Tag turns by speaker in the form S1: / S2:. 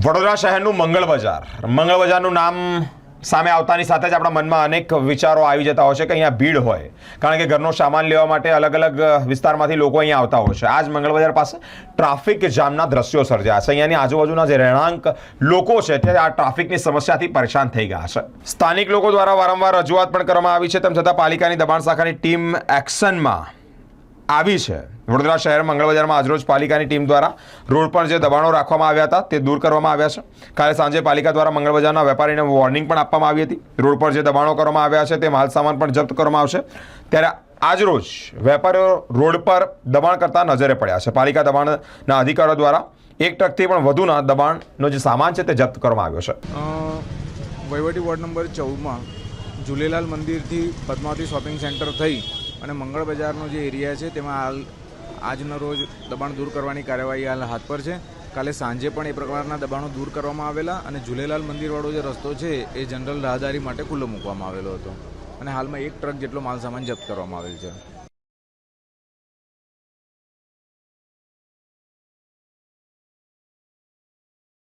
S1: વડોદરા શહેરનું મંગળ બજારનું નામ સામે આવતાની સાથે જ આપણા મનમાં અનેક વિચારો આવી જતા હોય છે કે અહીંયા ભીડ હોય, કારણ કે ઘરનો સામાન લેવા માટે અલગ અલગ વિસ્તારમાંથી લોકો અહીંયા આવતા હોય છે. આજ મંગળ બજાર પાસે ટ્રાફિક જામના દ્રશ્યો સર્જાયા છે. અહીંયાની આજુબાજુના જે રહેણાંક લોકો છે તે આ ટ્રાફિકની સમસ્યાથી પરેશાન થઈ ગયા છે. સ્થાનિક લોકો દ્વારા વારંવાર રજૂઆત પણ કરવામાં આવી છે, તેમ છતાં પાલિકાની દબાણ શાખાની ટીમ એક્શનમાં આવી છે. વડોદરા શહેર મંગળ બજારમાં આજરોજ પાલિકાની ટીમ દ્વારા રોડ પર જે દબાણો રાખવામાં આવ્યા હતા તે દૂર કરવામાં આવ્યા છે. કાલે સાંજે પાલિકા દ્વારા મંગળ બજારના વેપારીને વોર્નિંગ પણ આપવામાં આવી હતી. રોડ પર જે દબાણો કરવામાં આવ્યા છે તે માલ સામાન પણ જપ્ત કરવામાં આવશે. ત્યારે આજરોજ વેપારીઓ રોડ પર દબાણ કરતા નજરે પડ્યા છે. પાલિકા દબાણના અધિકારીઓ દ્વારા એક ટ્રકથી પણ વધુના દબાણનો જે સામાન છે તે જપ્ત કરવામાં આવ્યો છે.
S2: વહીવટી વોર્ડ નંબર 14માં ઝૂલેલાલ મંદિરથી પદ્માવતી શોપિંગ સેન્ટર થઈ અને મંગળ બજારનો જે એરિયા છે તેમાં હાલ આજનો રોજ દબાણ દૂર કરવાની કાર્યવાહી હાલ હાથ પર છે. કાલે સાંજે પણ એ પ્રકારના દબાણો દૂર કરવામાં આવેલા અને ઝૂલેલાલ મંદિરવાળો જે રસ્તો છે એ જનરલ રાહદારી માટે ખુલ્લો મૂકવામાં આવેલો હતો અને હાલમાં એક ટ્રક જેટલો માલ સામાન જપ્ત કરવામાં આવેલ છે.